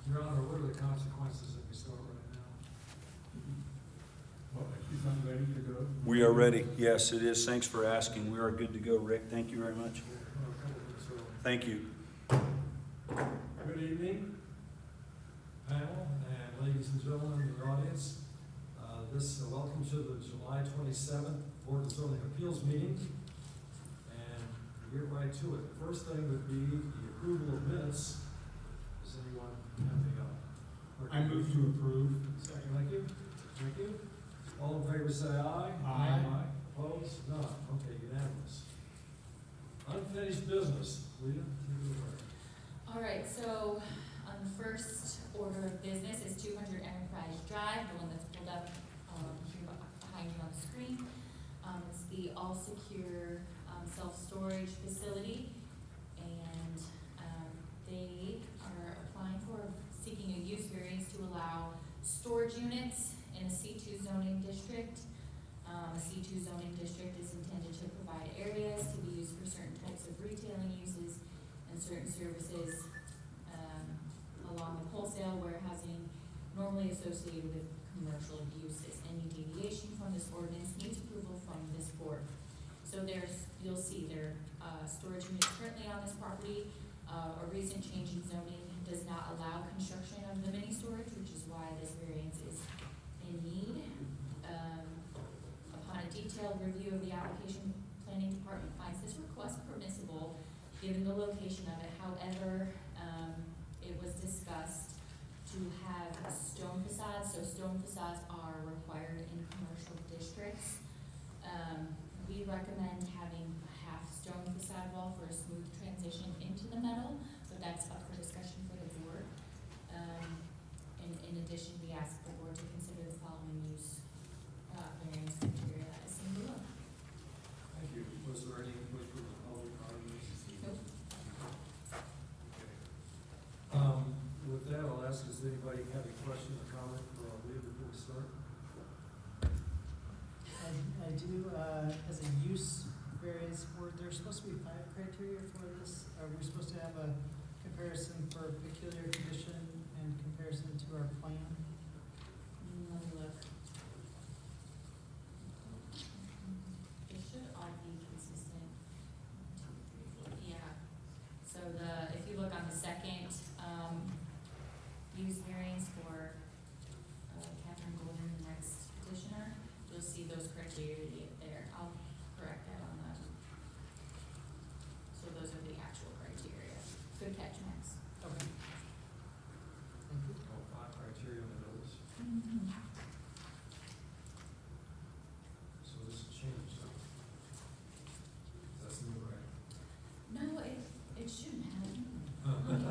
Your Honor, what are the consequences if we start right now? Well, she's not ready to go. We are ready. Yes, it is. Thanks for asking. We are good to go, Rick. Thank you very much. We're a couple minutes early. Thank you. Good evening, panel, and ladies and gentlemen in the audience. Welcome to the July 27th Board of Zoning Appeals meeting. And we'll get right to it. The first thing would be the approval of minutes. Does anyone have any? I move to approve. Second, thank you. Thank you. All in favor say aye. Aye. Opposed? None. Okay, unanimous. Unfinished business. Leah, take it away. All right, so on the first order of business is 200 Enterprise Drive, the one that's pulled up here behind you on the screen. It's the All Secure self-storage facility, and they are applying for, seeking a use variance to allow storage units in a C2 zoning district. A C2 zoning district is intended to provide areas to be used for certain types of retailing uses and certain services, along with wholesale warehousing normally associated with commercial uses. Any deviation from this ordinance needs approval from this board. So you'll see there, storage units currently on this property. A recent change in zoning does not allow construction of the mini storage, which is why this variance is in need. Upon a detailed review of the application, planning department finds this request permissible given the location of it. However, it was discussed to have stone facades, so stone facades are required in commercial districts. We recommend having a half stone facade wall for a smooth transition into the metal, but that's up for discussion for the board. In addition, we ask the board to consider the following use variance criteria as seen below. Thank you. Was there any input from the public on this? Nope. With that, I'll ask, does anybody have any question or comment for Leah before we start? I do, as a use variance, there's supposed to be 5 criteria for this. Are we supposed to have a comparison for peculiar condition and comparison to our plan? Let me look. It should all be consistent. 1, 2, 3, 4. Yeah. So if you look on the second, use variance for Catherine Golden, the next petitioner, you'll see those criteria there. I'll correct that on the, so those are the actual criteria. Good catch, Max. Okay. Thank you. Oh, 5 criteria on those. So this has changed. That's new, right? No, it shouldn't have. Okay.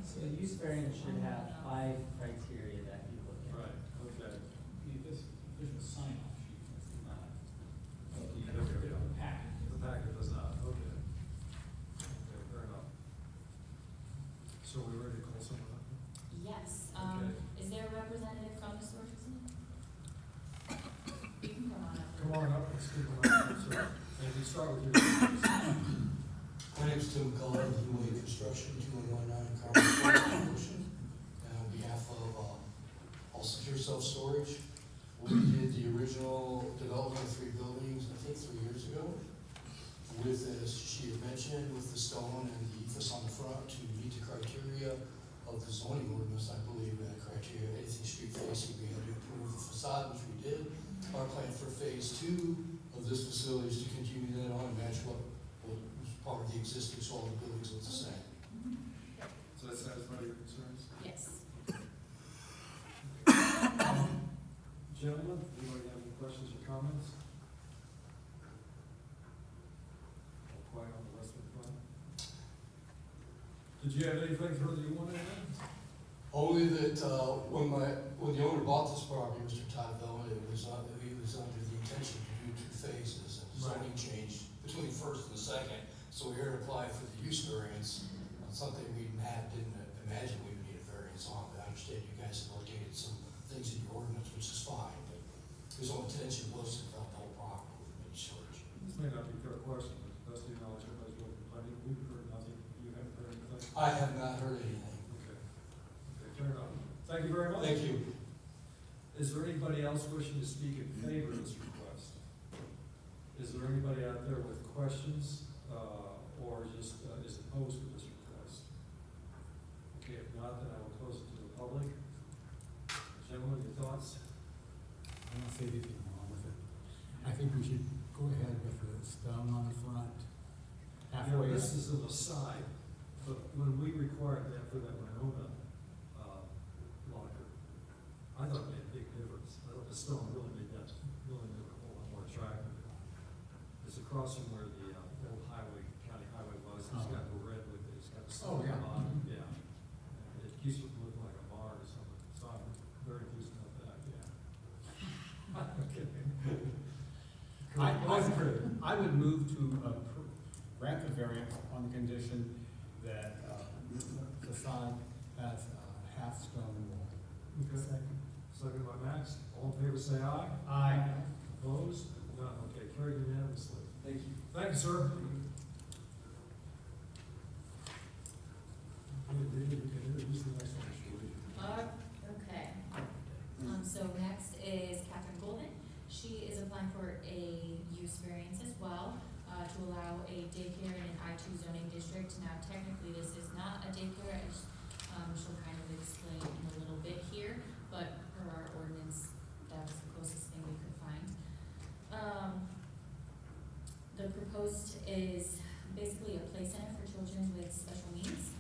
So the use variance should have 5 criteria that you look at. Right, okay. There's a sign off sheet, that's not. The packet. The packet does not, okay. Okay, fair enough. So we're ready to call someone up? Yes, Okay. is there a representative from the storage facility? You can come on up. Come on up and speak about it, sir. And we start with you. My name's Tim McCullough, Hewley Construction, 2119 Carmel Ocean. And on behalf of All Secure Self-Storage, we did the original development of 3 buildings, I think 3 years ago. With, as she had mentioned, with the stone and the ethos on the front to meet the criteria of the zoning ordinance. I believe that criteria, anything street facing, we had to improve the facade, which we did. Our plan for phase 2 of this facility is to continue that on and match what was part of the existing, so all the buildings look the same. So that satisfy your concerns? Yes. Gentlemen, anybody have any questions or comments? All quiet on the rest of the front. Did you have anything further you wanted to add? Only that, when the owner bought this property, Mr. Todd Vella, he was under the intention to do 2 phases. And zoning changed between the first and the second, so we're here to apply for the use variance on something we didn't imagine we would need a variance on. But I understand you guys have located some things in your ordinance, which is fine, but his own intention was to develop the whole property with mini storage. This may not be a fair question, but best of your knowledge, everybody's looking plenty. We've heard nothing. You haven't heard anything? I have not heard anything. Okay. fair enough. Thank you very much. Thank you. Is there anybody else wishing to speak in favor of this request? Is there anybody out there with questions, or just, is opposed to this request? Okay, if not, then I will close it to the public. Gentlemen, your thoughts? I don't see anything wrong with it. I think we should go ahead with the stone on the front, Now, halfway. this is an aside, but when we required that for that Winona, locker, I thought it made a big difference. I thought the stone really made a whole lot more attractive. It's across from where the, old highway, county highway was, it's got the red with it, it's got the stone Oh, yeah. on it, yeah. And it used to look like a barn or something, so I'm very enthused about that, yeah. Okay. I would move to grant the variance on the condition that the facade has a half stone wall. Okay. Second by Max, all in favor say aye. Aye. Opposed? None, okay, carried unanimously. Thank you. Thank you, sir. David, you can introduce the next one, Shirley. Okay. So next is Catherine Golden. She is applying for a use variance as well, to allow a daycare in an I2 zoning district. Now technically, this is not a daycare, she'll kind of explain in a little bit here, but per our ordinance, that was the closest thing we could find. The proposed is basically a play center for children with special needs.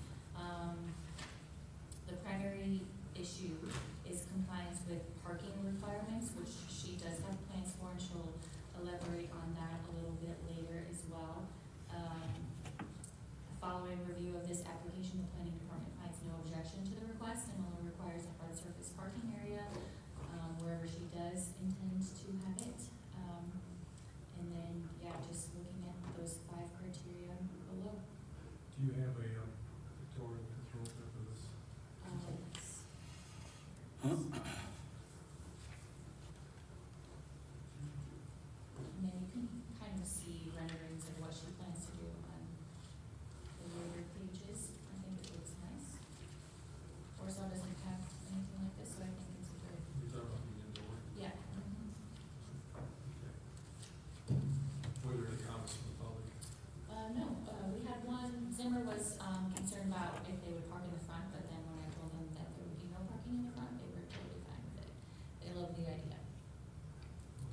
The primary issue is compliance with parking requirements, which she does have plans for, and she'll elaborate on that a little bit later as well. Following review of this application, the planning department finds no objection to the request and only requires a hard surface parking area, wherever she does intend to have it. And then, yeah, just looking at those 5 criteria below. Do you have a, Victoria control for this? And then you can kind of see renderings of what she plans to do on the later pages. I think it looks nice. Warsaw doesn't have anything like this, so I think it's a good, You're talking about the indoor? yeah. Okay. Were there any comments from the public? No, we had one, Zimmer was, concerned about if they would park in the front, but then when I told them that there would be no parking in the front, they were totally fine with it. They love the idea.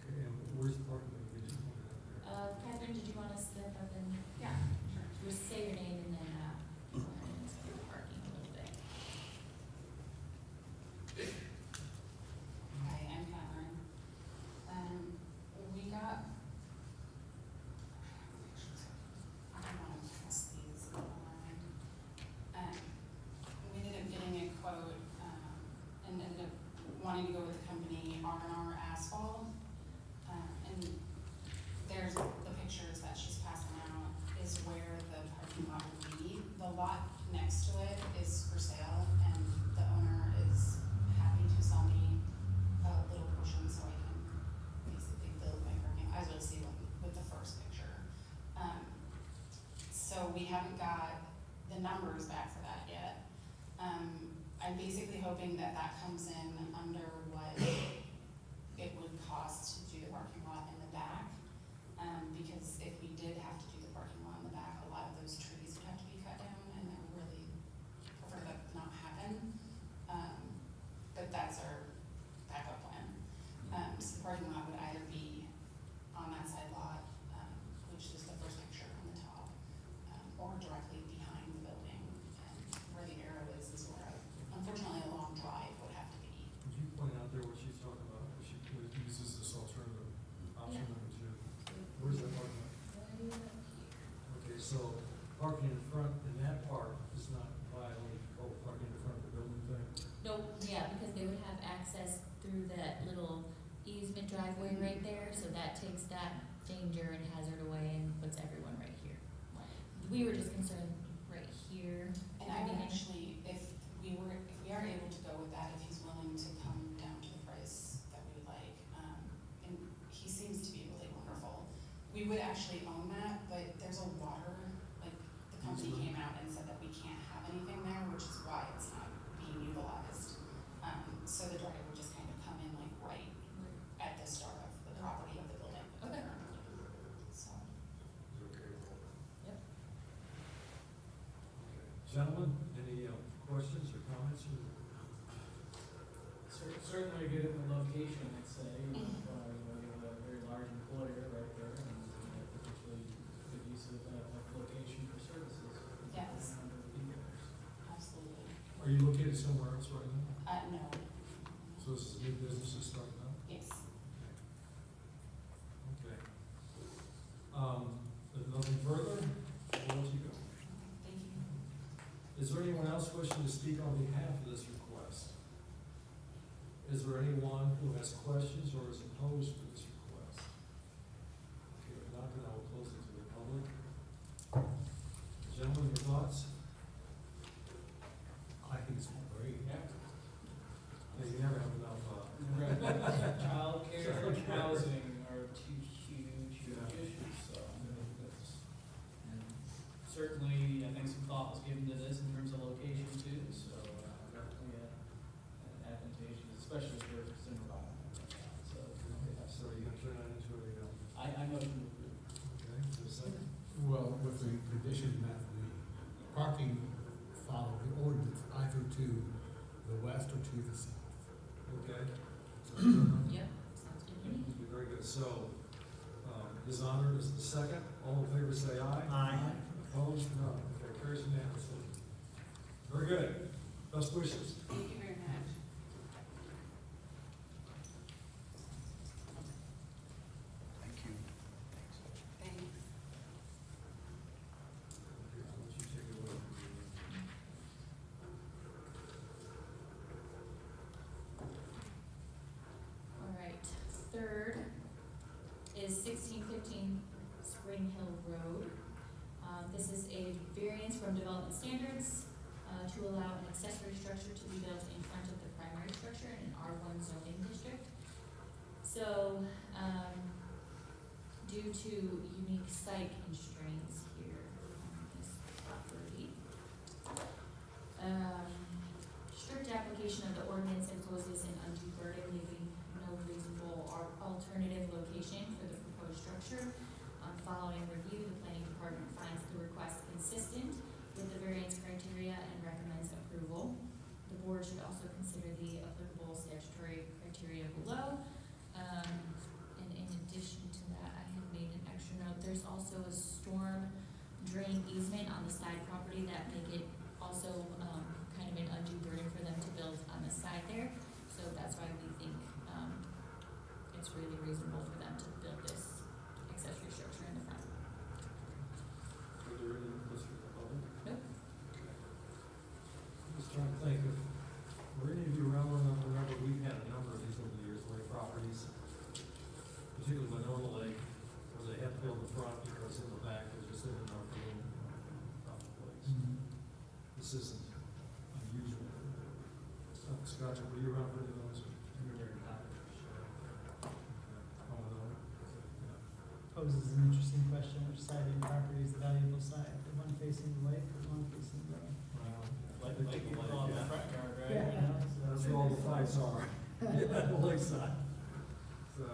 Okay, and where's the parking lot? We just pointed out there. Catherine, did you want to step up and? Yeah, sure. Just say your name and then, go ahead and explain the parking a little bit. Hi, I'm Catherine. We got, I don't want to test these online. We ended up getting a quote, and ended up wanting to go with the company R&R Asphalt. And there's the pictures that she's passing out is where the parking lot will be. The lot next to it is for sale, and the owner is happy to sell me a little portion so I can basically build my parking, as you'll see with the first picture. So we haven't got the numbers back for that yet. I'm basically hoping that that comes in under what it would cost to do the parking lot in the back. Because if we did have to do the parking lot in the back, a lot of those trees would have to be cut down, and I would really prefer that not happen. But that's our backup plan. So the parking lot would either be on that side lot, which is the first picture on the top, or directly behind the building. And where the arrow is where, unfortunately, a long drive would have to be. Would you point out there what she's talking about, if she uses this alternative option Yeah. number 2? Where's that parking lot? Right up here. Okay, so parking in front, in that part is not violate, parking in front of the building thing? Nope, yeah, because they would have access through that little easement driveway right there, so that takes that danger and hazard away and puts everyone right here. We were just concerned right here. And I would actually, if we are able to go with that, if he's willing to come down to the price that we would like, and he seems to be really wonderful. We would actually own that, but there's a water, like, the company came out and said that we can't have anything there, which is why it's not being utilized. Gentlemen, any questions or comments? Certainly good at the location, I'd say, you have a very large employer right there, and potentially good use of location for services. Yes. Number of people there. Absolutely. Are you located somewhere else right now? No, So this is a new business you're starting up? yes. Okay. If nothing further, I'll let you go. Thank you. Is there anyone else wishing to speak on behalf of this request? Is there anyone who has questions or is opposed to this request? Okay, if not, then I will close it to the public. Gentlemen, your thoughts? I think it's great. Yeah. You never have enough, Childcare and housing are two huge issues, so that's, and certainly, I think some thought was given to this in terms of location too, so definitely advantageous, especially for Cimarron. So, so are you gonna turn that into a, I motion to approve. okay, is there a second? Well, with the condition that the parking follow the ordinance either to the west or to the south. Okay. So, uh, Yep, sounds good to me. Very good, so, His Honor is the second, all in favor say aye. Aye. Opposed, no, okay, carries unanimously. Very good, best wishes. Thank you very much. Thank you. Thanks. Okay, I'll let you take it away. All right, third is 1615 Spring Hill Road. This is a variance from development standards to allow an accessory structure to be built in front of the primary structure in an R1 zoning district. So, due to unique site constraints here on this property, strict application of the ordinance imposes an undue burden, leaving no reasonable or alternative location for the proposed structure. Following review, the planning department finds the request consistent with the variance criteria and recommends approval. The board should also consider the applicable statutory criteria below. And in addition to that, I have made an extra note, there's also a storm drain easement on the side property that make it also, kind of an undue burden for them to build on the side there. So that's why we think, it's really reasonable for them to build this accessory structure in the front. Are there any inputs from the public? Nope. I'm just trying to think if, were any of you around long enough to remember, we've had a number of these over the years, lake properties, particularly Winona Lake, where they have to build the front because in the back there's just isn't enough room on the place. This isn't unusual. Scott, were you around for any of those? You were very happy. Oh, no. Yeah. Poses an interesting question, which side of the property is the valuable side, the one facing the lake or the one facing the road? Well, Like you call it the front yard, right? Yeah. that's where all the fights are, the lakeside. So,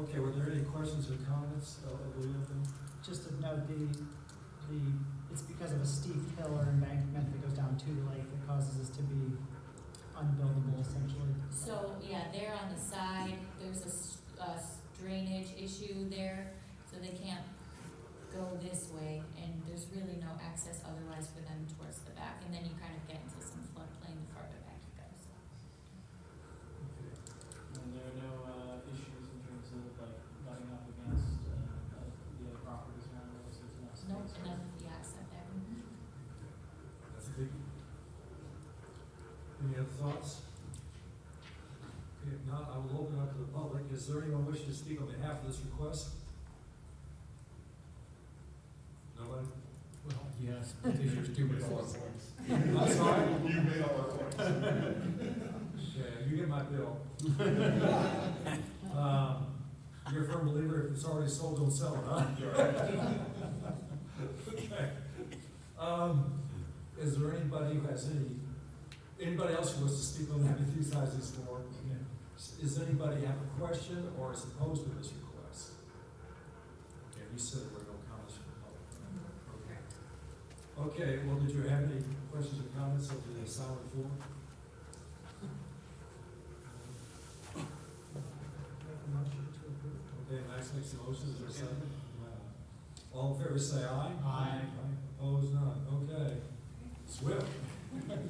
okay, were there any questions or comments of the other? Just to note, it's because of a steep hill or embankment that goes down to the lake that causes this to be unbuildable essentially. So, yeah, they're on the side, there's a drainage issue there, so they can't go this way, and there's really no access otherwise for them towards the back, and then you kind of get into some floodplain the farther back you go, so. Okay. And there are no issues in terms of like butting up against the other properties around those, there's enough space. Nope, enough, yeah, except there. That's a biggie. Any other thoughts? Okay, if not, I will open up to the public. Is there anyone wishing to speak on behalf of this request? Nobody? Well, yes, because you're stupid all at once. I'm sorry? You made all our points. Okay, you get my bill. You're a firm believer if it's already sold, don't sell it, huh? You're right. Okay. Is there anybody who has anybody else who wants to speak on that besides these four? Does anybody have a question or is opposed to this request? Okay, you said there were no comments from the public. Okay. Okay, well, did you have any questions or comments of the salary floor? Make a motion to approve. Okay, Max makes the motion, is there a second? All in favor, say aye. Aye. Opposed, none, okay. Swift. Fine.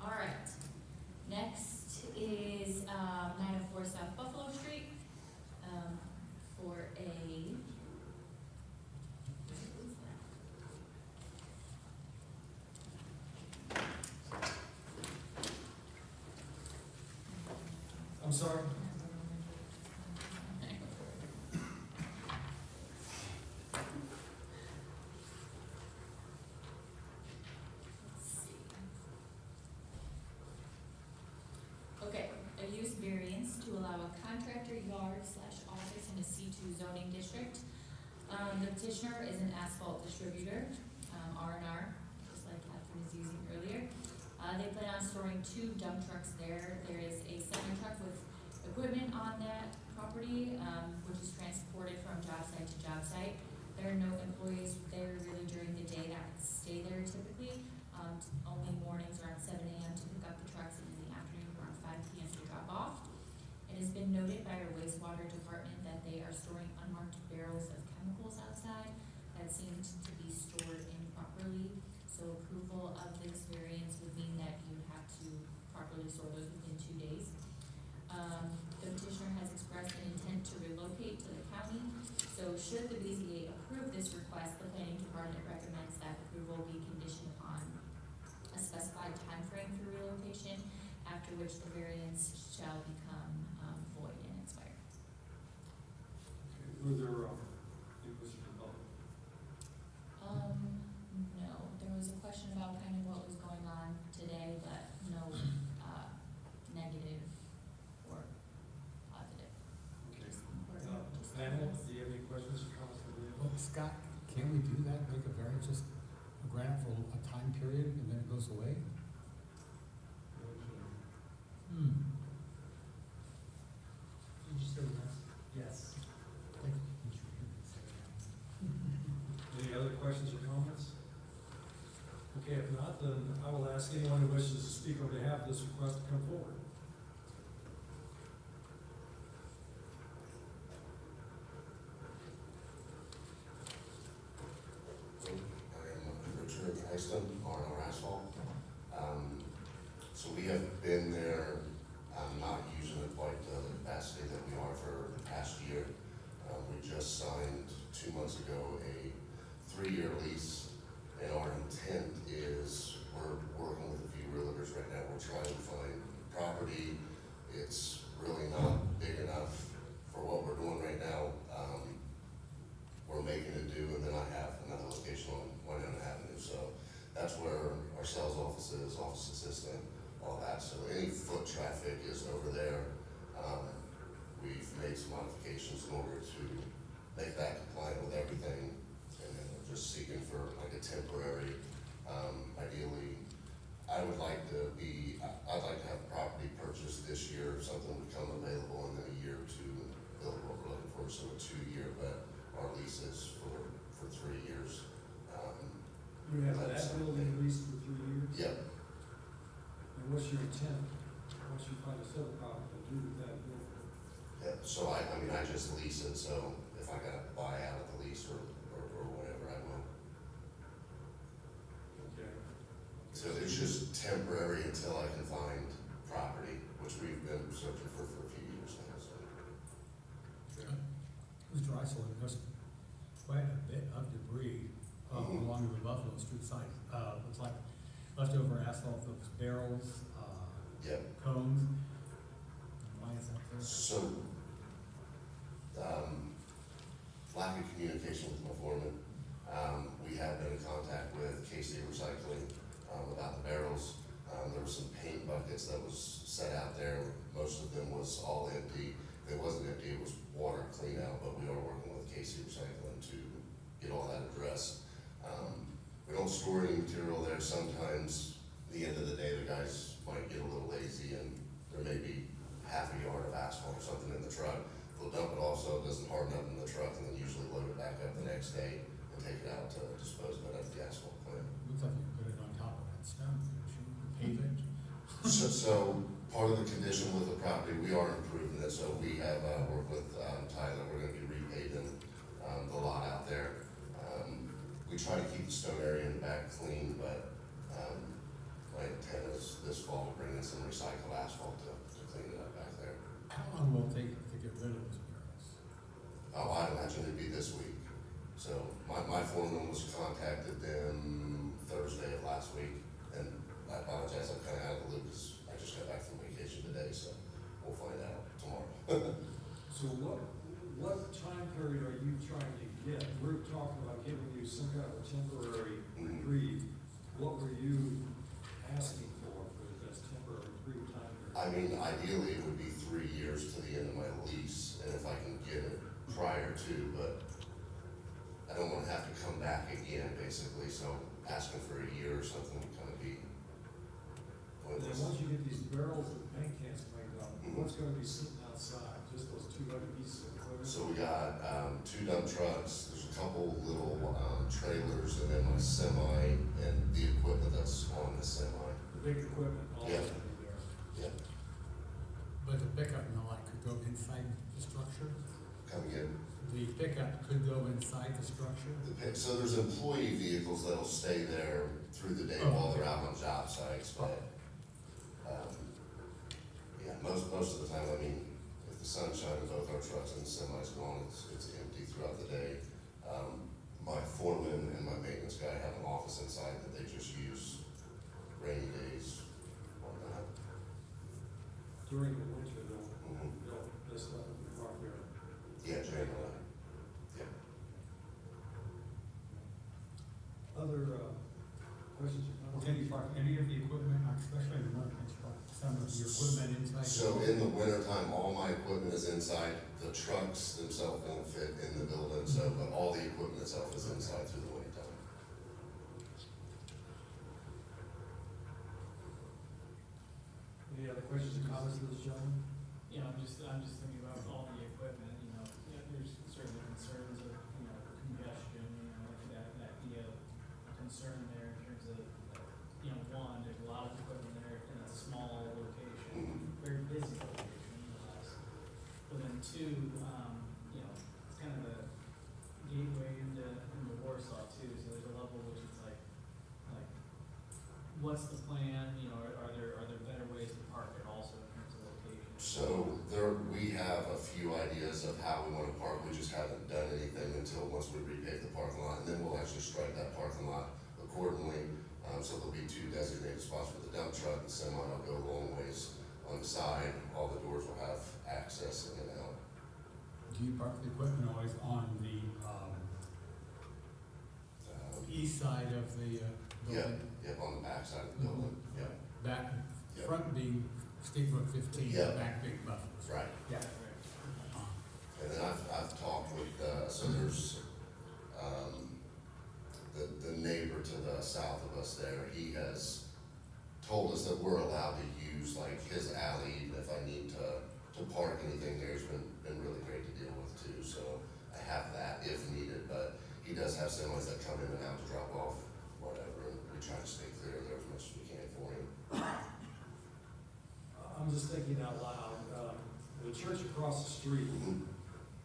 All right, next is, 904 South Buffalo Street, for a. I'm sorry? Okay, a use variance to allow a contractor yard slash office in a C2 zoning district. The petitioner is an asphalt distributor, R&R, just like Catherine was using earlier. They plan on storing 2 dump trucks there. There is a semi-truck with equipment on that property, which is transported from job site to job site. There are no employees there really during the day that stay there typically. Only mornings around 7 a.m. to pick up the trucks and in the afternoon around 5 p.m. to drop off. It has been noted by our wastewater department that they are storing unmarked barrels of chemicals outside that seemed to be stored improperly. So approval of this variance would mean that you would have to properly store those within 2 days. The petitioner has expressed an intent to relocate to the county. So should the BZA approve this request, the planning department recommends that approval be conditioned upon a specified timeframe for relocation, after which the variance shall become void and expire. Were there, any questions from the public? No, there was a question about kind of what was going on today, but no, negative or positive. Okay. Just important, just Panel, comments. do you have any questions or comments for the Well, Scott, can we do that, make a variance, just grant for a time period and then it goes away? Hmm. Did you say yes? Yes. Any other questions or comments? Okay, if not, then I will ask anyone who wishes to speak on behalf of this request to come forward. I am Richard Iceland, R&R Asphalt. So we have been there, not using it quite the capacity that we are for the past year. We just signed 2 months ago a 3-year lease, and our intent is, we're working with a few realtors right now. We're trying to find property. It's really not big enough for what we're doing right now. We're making it do, and then I have another location on Winona Avenue, so that's where our sales office is, office assistant, all that. So any foot traffic is over there. We've made some modifications in order to make that compliant with everything, and then we're just seeking for like a temporary, ideally, I'd like to have property purchased this year, if something would come available, and then a year or 2 build what we're looking for, so a 2-year, but our lease is for 3 years. You have that building leased for 3 years? Yep, And what's your intent, once you find a seller property to do with that building? yep, so I mean, I just lease it, so if I gotta buy out of the lease or whatever, I will. Okay. So it's just temporary until I can find property, which we've been searching for a few years now, so. Mr. Iceland, there's quite a bit of debris Mhm. along the Buffalo Street side. Looks like leftover asphalt, those barrels, Yep, cones. Why is that there? so, lack of communication with my foreman. We have been in contact with KC Recycling, about the barrels. There were some paint buckets that was set out there. Most of them was all empty. If it wasn't empty, it was water clean out, but we are working with KC Recycling to get all that addressed. We don't store any material there. Sometimes the end of the day, the guys might get a little lazy and there may be half a yard of asphalt or something in the truck. They'll dump it off so it doesn't harden up in the truck and then usually load it back up the next day and take it out to dispose of it at the asphalt plant. Looks like you put it on top of that stone, should we pave it? So part of the condition with the property, we are improving it, so we have, worked with, Tyler, we're gonna be repaving, the lot out there. We try to keep the stone area in the back clean, but, my intent is this fall to bring in some recycled asphalt to clean it up back there. How long will it take to get rid of those barrels? Oh, I'd imagine it'd be this week. So my foreman was contacted them Thursday of last week, and I apologize, I'm kinda out of the loop, 'cause I just got back from vacation today, so we'll find out tomorrow. So what time period are you trying to get? We're talking about giving you some kind of a temporary reprieve. What were you asking for this temporary reprieve time period? I mean, ideally, it would be 3 years to the end of my lease, and if I can get it prior to, but I don't wanna have to come back again, basically, so asking for a year or something would kind of be And then once you get these barrels of paint cans cleaned up, what's gonna be sitting outside? Just those 200 pieces of equipment? So we got, 2 dump trucks, there's a couple little, trailers, and then my semi, and the equipment that's on the semi. The big equipment, all Yeah. that in there. Yep, But the pickup and the like could go inside the structure? come again. The pickup could go inside the structure? So there's employee vehicles that'll stay there through the day Oh. while they're out on job sites, but, yeah, most of the time, I mean, if the sun's shining, both our trucks and the semi's gone, it's empty throughout the day. My foreman and my maintenance guy have an office inside that they just use rainy days, whatnot. During the winter, they'll, Mhm. this stuff will be parked there. Yeah, generally, yeah. Other, questions or Well, comments? can you park any of the equipment, especially the one that's parked, some of your equipment inside? So in the wintertime, all my equipment is inside, the trucks themselves won't fit in the building, so, but all the equipment itself is inside through the wintertime. Any other questions or comments for this gentleman? You know, I'm just thinking about all the equipment, you know, yeah, there's certainly concerns of, you know, congestion, you know, that be a concern there in terms of, you know, one, there's a lot of equipment there in a small location, very busy location, nonetheless. But then two, you know, it's kind of a gateway into Warsaw too, so there's a level which it's like, what's the plan, you know, are there better ways to park it also in terms of location? So we have a few ideas of how we wanna park, we just haven't done anything until once we repave the parking lot, and then we'll actually strike that parking lot accordingly. So there'll be 2 designated spots for the dump truck, the semi will go a long ways on the side, all the doors will have access in and out. Do you park the equipment always on the, east side of the, Yeah, building? yep, on the back side of the building, yeah, Back, Yep. front being State Road 15, Yeah. back big buffers. right. Yeah. And then I've talked with, so there's, the neighbor to the south of us there, he has told us that we're allowed to use like his alley, even if I need to park anything there, he's been really great to deal with too, so I have that if needed, but he does have semis that come in and out to drop off, whatever, and we try to stay clear of there as much as we can for him. I'm just thinking out loud, the church across the street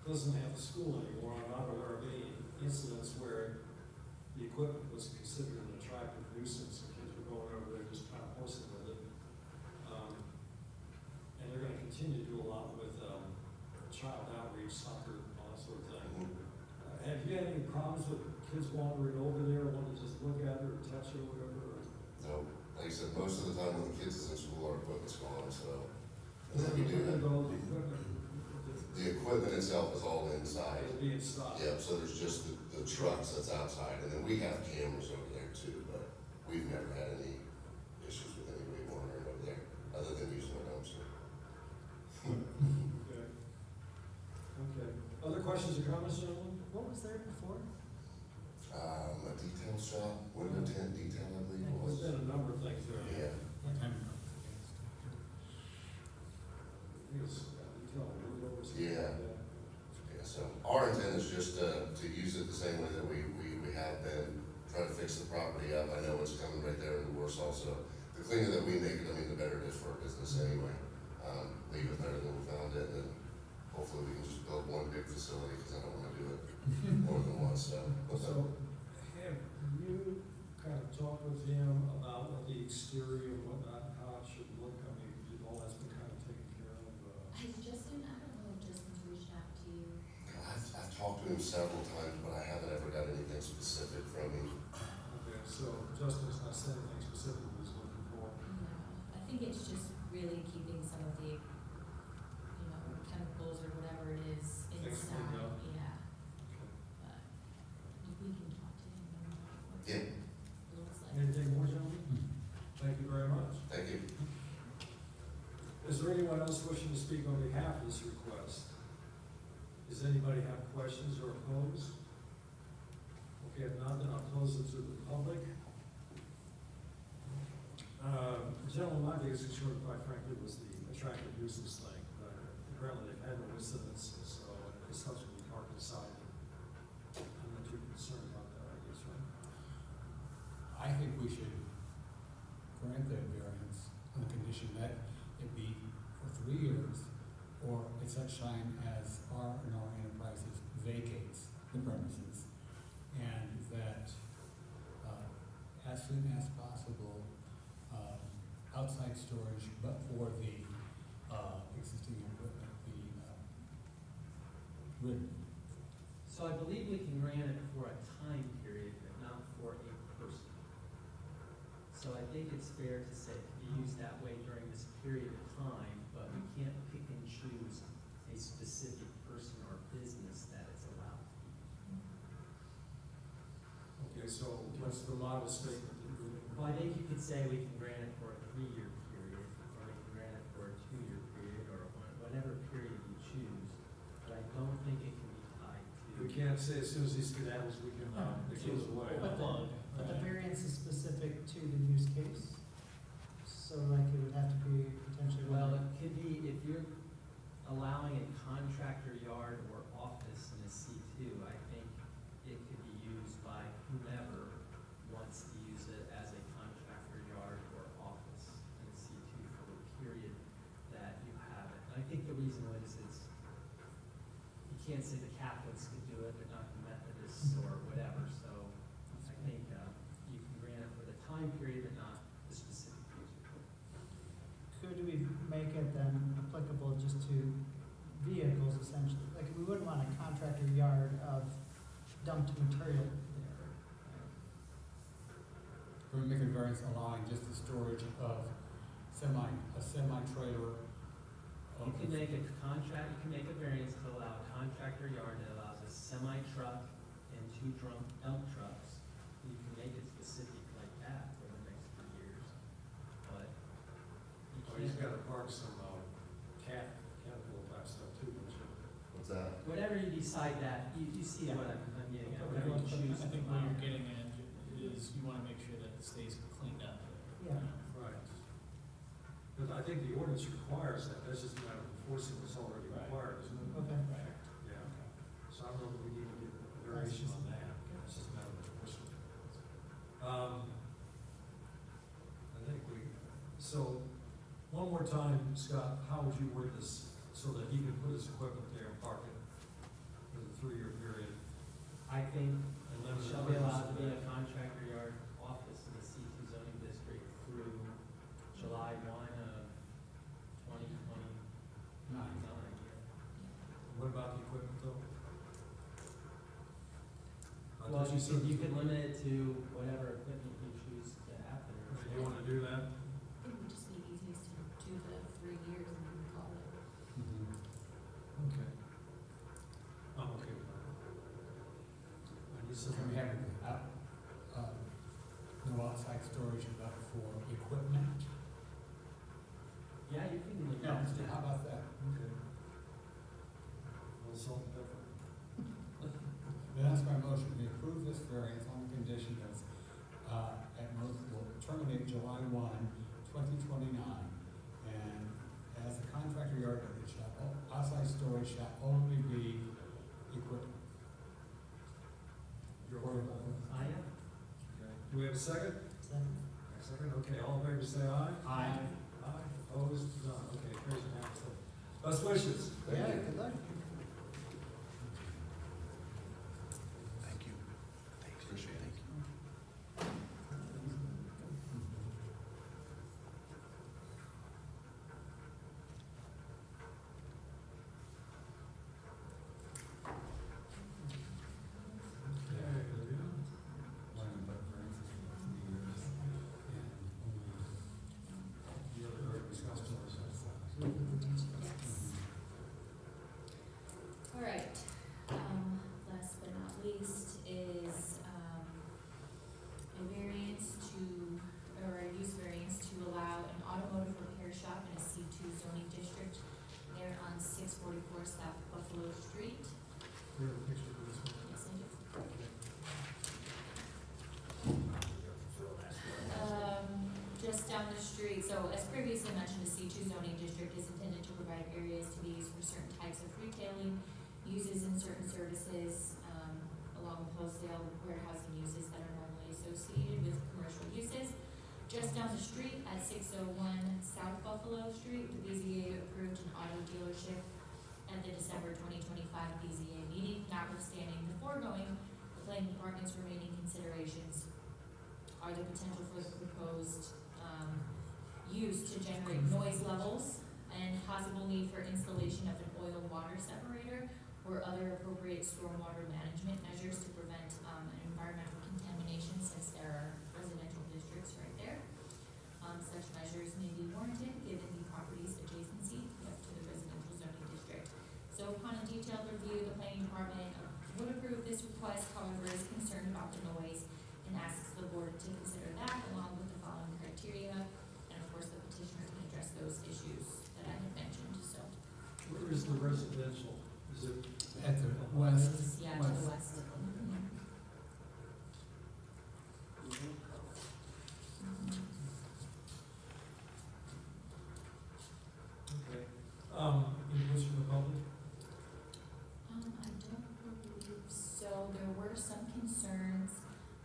doesn't have a school anymore. I'm not aware of any incidents where the equipment was considered an attractive nuisance, and kids were going over there just kind of horsing with it. And they're gonna continue to do a lot with, child outreach, soccer, all that sort of thing. Have you had any problems with kids wandering over there, wanting to just look at it or touch it or whatever? No, like I said, most of the time when the kids is in school, our equipment's gone, so. And Where then we do do that. the equipment, The equipment itself is all inside. it'll be in stock? Yep, so there's just the trucks that's outside, and then we have cameras over there too, but we've never had any issues with anybody wandering over there, other than using our dumpster. Okay. Okay. Other questions or comments, gentlemen? What was there before? A detail shop, window tint detail, I believe it There's was. been a number of things there. Yeah, And Yeah. yeah, so our intent is just to use it the same way that we have been, try to fix the property up. I know it's coming right there in Warsaw, so the cleaner that we make it, I mean, the better it is for our business anyway. Leave it better than we found it, and hopefully we can just build one big facility, because I don't wanna do it more than once, so. So, have you kind of talked with him about what the exterior and whatnot, how it should look? I mean, all that's been kind of taken care of, Justin, I don't know if Justin's reached out to you. I've talked to him several times, but I haven't ever got anything specific from him. Okay, so Justin's not said anything specific he's looking for. No, I think it's just really keeping some of the, chemicals or whatever it is Things inside, cleaned up. yeah. Okay. But we can talk to him and what Yeah. it looks like. Anything more, gentlemen? Thank you very much. Thank you. Is there anyone else wishing to speak on behalf of this request? Does anybody have questions or oppose? Okay, if not, then I'll close it to the public. Gentlemen, my biggest concern, quite frankly, was the attractive nuisance thing. Apparently they've had no incidents, so it's helps with the park inside. I'm not too concerned about that, I guess, right? I think we should grant that variance on the condition that it be for 3 years, or at such time as R&R Enterprises vacates the premises, and that, as soon as possible, outside storage, but for the, existing equipment, written. So I believe we can grant it for a time period, but not for a person. So I think it's fair to say to be used that way during this period of time, but we can't pick and choose a specific person or business that it's allowed. Okay, so what's the model statement that you're Well, I think you could say we can grant it for a 3-year period, or we can grant it for a 2-year period, or whatever period you choose, but I don't think it can be tied to. We can't say as soon as he skedaddles, we can, it goes away. But the variance is specific to the use case, so like it would have to be potentially. Well, it could be, if you're allowing a contractor yard or office in a C2, I think it could be used by whomever wants to use it as a contractor yard or office in a C2 for the period that you have it. And I think the reason is you can't say the Catholics could do it, but not the Methodists or whatever, so I think you can grant it for the time period, but not the specific user. Could we make it then applicable just to vehicles essentially? Like, we wouldn't want a contractor yard of dumped material there. We're making variance allowing just the storage of a semi-trailer. You can make a contract, you can make a variance to allow a contractor yard that allows a semi-truck and 2 dump trucks. You can make it specific like that for the next 3 years, but you Oh, he's can't. gotta park some, capital type stuff too, don't you? What's that? Whatever you decide that, you see what I'm getting at, whatever you choose. I think to what allow. you're getting at is you wanna make sure that it stays cleaned up. Yeah. Right. But I think the ordinance requires that, that's just a matter of enforcing what's already Right. required, isn't it? Okay. Right. Yeah, so I don't know that we need to get variation on that, it's just a matter of enforcement. I think so, one more time, Scott, how would you word this so that he can put his equipment there and park it for the 3-year period? I think And then it shall be allowed to be a contractor yard office in the C2 zoning district through July 1 of 2029. What about the equipment though? I Well, thought you said- could limit it to whatever equipment you choose to have there. Do you wanna do that? It would just be easiest to do the 3 years and then call it. Okay. I'm okay with that. And you said, So we have no outside storage but for equipment? Yeah, you can limit No, it. how about that? okay. Well, salt and pepper. Then that's my motion, we approve this variance repairs shall only be equipment. You're okay with that? I am. Okay. Do we have a second? Second, okay, all in favor say aye. Aye. Aye, opposed, none, okay, carries unanimously. Best wishes. Yeah, good luck. Thank you. Appreciate it. Okay, very good. The other discussed Yes. All right, last but not least is, a variance to, or a use variance to allow an automotive repair shop in a C2 zoning district there on 644 South Buffalo Street. We have a picture of this one. Yes, I do. Okay. Just down the street, so as previously mentioned, a C2 zoning district is intended to provide areas to be used for certain types of retailing uses and certain services, along with wholesale warehousing uses that are normally associated with commercial uses. Just down the street at 601 South Buffalo Street, the BZA approved an auto dealership at the December 2025 BZA meeting. Notwithstanding the foregoing, the planning department's remaining considerations are the potential for the proposed use to generate noise levels and possible need for installation of an oil water separator or other appropriate stormwater management measures to prevent environmental contamination, since there are residential districts right there. Such measures may be warranted given the property's adjacency to the residential zoning district. So upon a detailed review, the planning department would approve this request, however, is concerned about the noise and asks the board to consider that along with the following criteria. And of course, the petitioner can address those issues that I had mentioned, so. Where is the residential? Is it? At the west. Yeah, to the west. Okay. Inputs from the public? I don't believe so. There were some concerns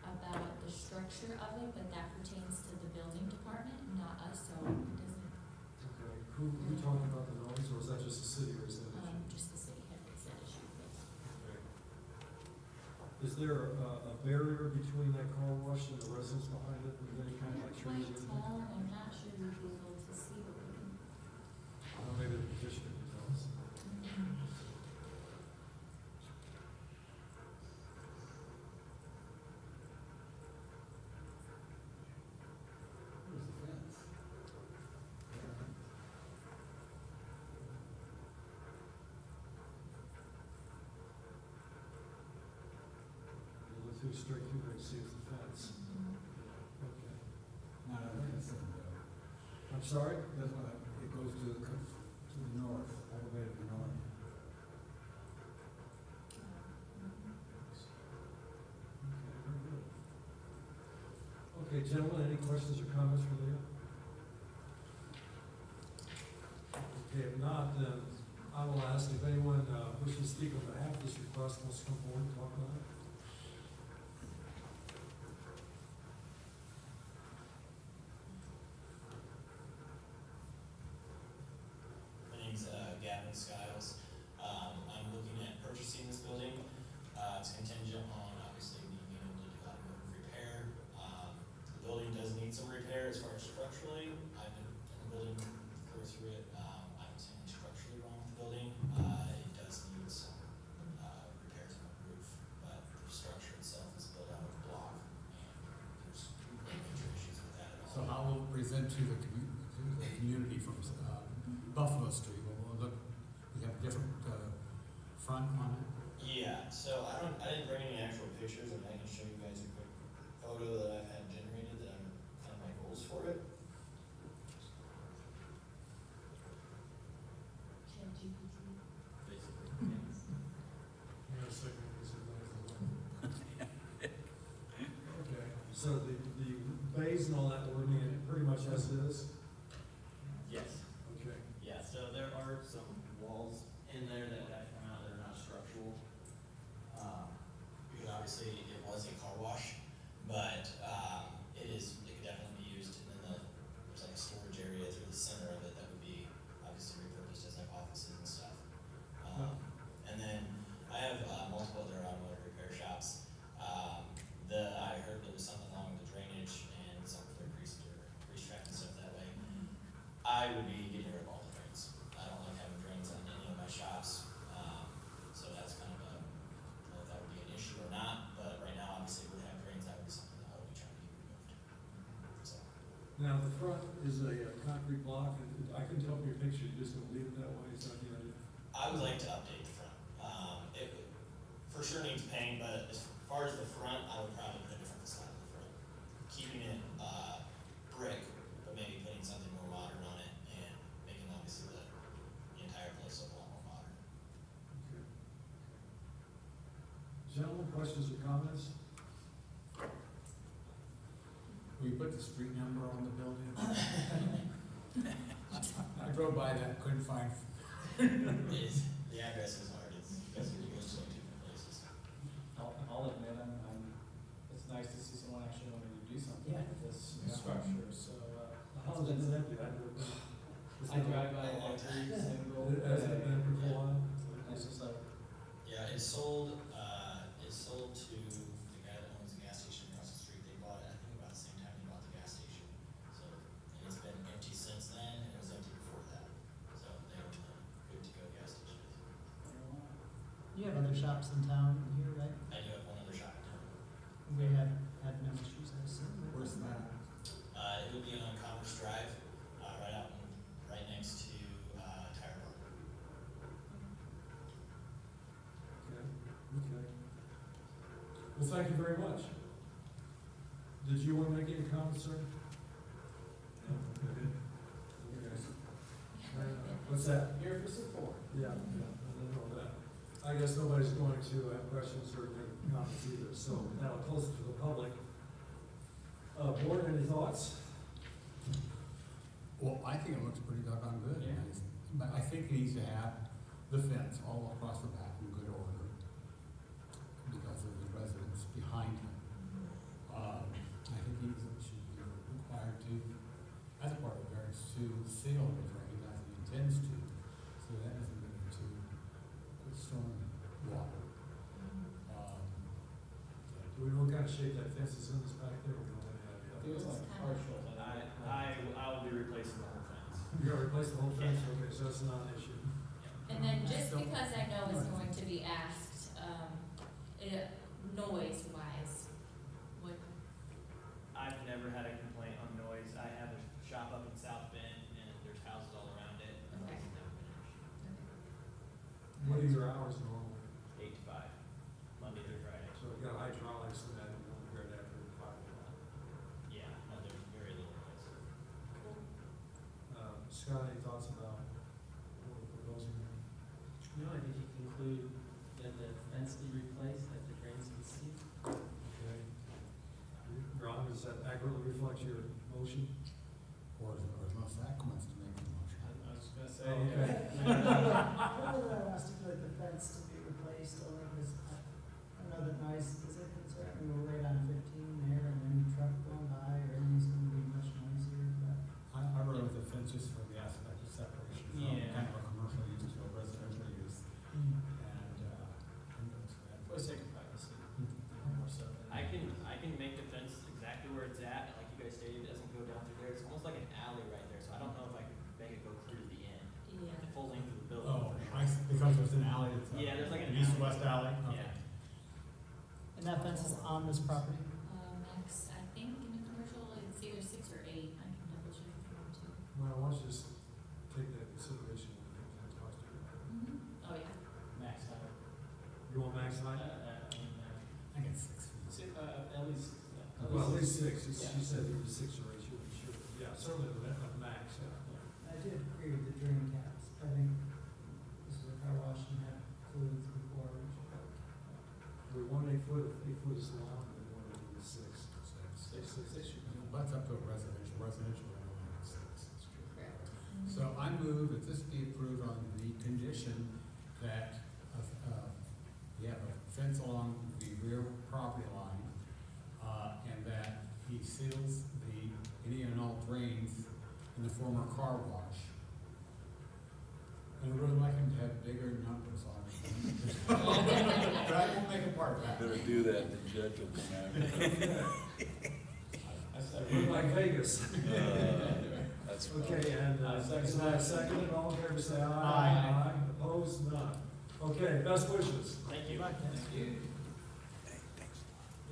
about the structure of it, but that pertains to the building department, not us, so it doesn't, Okay. Who talked about the noise, or is that just the city, or is that? just the city had said issue with. Okay. Is there a barrier between that car wash and the residents behind it, with any kind of like trees or anything? Well, I'm not sure we'd be able to see the building. Or maybe the petitioner can tell us. Where's the fence? You look through, straight through there, and see it's the fence. Okay. Not on that side, though. I'm sorry? That's why it goes to the north, all the way to the north. Okay, very good. Okay, gentlemen, any questions or comments for Leah? Okay, if not, then I will ask if anyone wishes to speak on behalf of this request, wants to come forward and talk about it. My name's Gavin Skiles. I'm looking at purchasing this building. It's contingent on obviously me being able to do automotive repair. The building does need some repair as far as structurally. I've been in the building, go through it. I haven't seen anything structurally wrong with the building. It does need some repairs on the roof, but the structure itself is built out of block, and there's no major issues with that at all. So how will it present to the community from Buffalo Street? Will it look, we have a different front on it? Yeah, so I didn't bring any actual pictures, and I can show you guys a quick photo that I've had generated that I'm kind of my goals for it. ChatGPT. Basically, Hang on a second, this is okay, so the bays and all that, we're leaving it pretty much as it is? yes, Okay. yeah, so there are some walls in in there that would have to come out that are not structural. Because obviously it was a car wash, but, it could definitely be used, and then there's like a storage area through the center of it that would be obviously repurposed as like offices and stuff. And then I have, multiple other automotive repair shops. I heard there was something wrong with the drainage and some of their grease track and stuff that way. I would be getting rid of all the drains. I don't like having drains on any of my shops, so that's kind of I don't know if that would be an issue or not, but right now, obviously, we have drains, that would be something that I would be trying to get removed. So, Now, the front is a concrete block, and I couldn't tell from your picture, you're just gonna leave it that way, is that the idea? I would like to update the front. It for sure needs paint, but as far as the front, I would probably put a different facade in the front. Keeping it, brick, but maybe putting something more modern on it and making obviously the entire place look a lot more modern. Okay. Gentlemen, questions or comments? We put the street number on the building. I drove by that, couldn't find. The address is hard, because it goes to like different places. I'll admit, it's nice to see someone actually wanting to do something Yeah. with this Yeah. structure, so, How long has it been empty? I've never been. I drive by it every single day. Has it been empty for a while? It's just like, Yeah, it's sold to the guy that owns the gas station across the street. They bought it, I think about the same time he bought the gas station. So, and it's been empty since then, and it was empty before that. So they own the good to go gas station. You have other shops in town here, right? I do have one other shop in town. We have had no issues, I assume. Where's that? It would be on Commerce Drive, right next to, Tire Park. Okay, okay. Well, thank you very much. Did you want to make any comments, sir? No, okay. What's that? here for support. Yeah, I didn't know that. I guess nobody's going to have questions or make comments either, so now I'll close it to the public. Board, any thoughts? Well, I think it looks pretty doggone good. Yeah. But I think it needs to have the fence all across the back in good order because of the residents behind him. I think he should be required to, as part of variance, to seal the drain as he intends to, so that doesn't get into storm water. Do we know what kind of shape that fence is in this back there? We don't have any It idea. was like partial, but I will be replacing the whole fence. You're gonna replace the whole fence? Okay, so that's not an issue. And then just because I know it's going to be asked, noise wise, what, I've never had a complaint on noise. I have a shop up in South Bend and there's houses all around it. and Okay. it's never been an issue. What are your hours normally? 8 to 5, Monday through Friday. So we've got hydraulics and that, we don't hear that after 5 o'clock. Yeah, no, there's very little noise. Scott, any thoughts about what we're proposing here? No, I think you conclude that the fence be replaced, that the drains be sealed. Okay. Ron, does that accurately reflect your motion? Or unless Zach wants to make a motion. I was just gonna say. Oh, okay. I asked if like the fence to be replaced, only because I know that noise is a concern, and we're right on 15 there, and any truck going by, or anything's gonna be much noisier, but. I wrote the fence just for the aspect of separation from Yeah. kind of a commercial use to a residential use. And, For the sake of privacy, more so than. I can make the fence exactly where it's at, and like you guys stated, it doesn't go down through there. It's almost like an alley right there, so I don't know if I could make it go through to the end, yeah. the full length of the building. oh, for sure. I see, because there's an alley, it's Yeah, there's like an east-west alley? Okay. Yeah. And that fence is on this property? Max, I think in the commercial, it's either 6 or 8, I can double check if you want to. Well, why don't you just take that consideration when it comes to talk to you. Oh, yeah. Max height. You want max height? I think it's 6 feet. At least, yeah. Well, at least 6, she Yeah. said it was 6 or 8, she wasn't sure. Yeah, certainly the max, yeah. I did agree with the drain caps, I think this is a car wash and had fluids before, we should probably. We want 8 foot, if 8 foot is long, we want it to be 6. Six should be. Well, that's up to a residential, I only have 6. Correct. So I move that this be approved on the condition car wash. And I would like him to have bigger numbers on it. But I won't make a part of that. Better do that, the judge will come after. I said, we're like Vegas. That's fine. Okay, and, second, all in favor, say aye. Aye. Opposed, none. Okay, best wishes. Thank you. Thank you.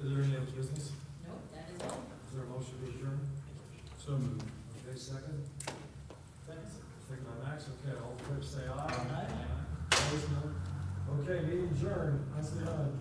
Is there any other business? Nope, that is all. Is there a motion to adjourn? So moved. Okay, second. Thanks. Second by Max, okay, all in favor, say aye. Aye. Opposed, none. Okay, meeting adjourned. I say aye.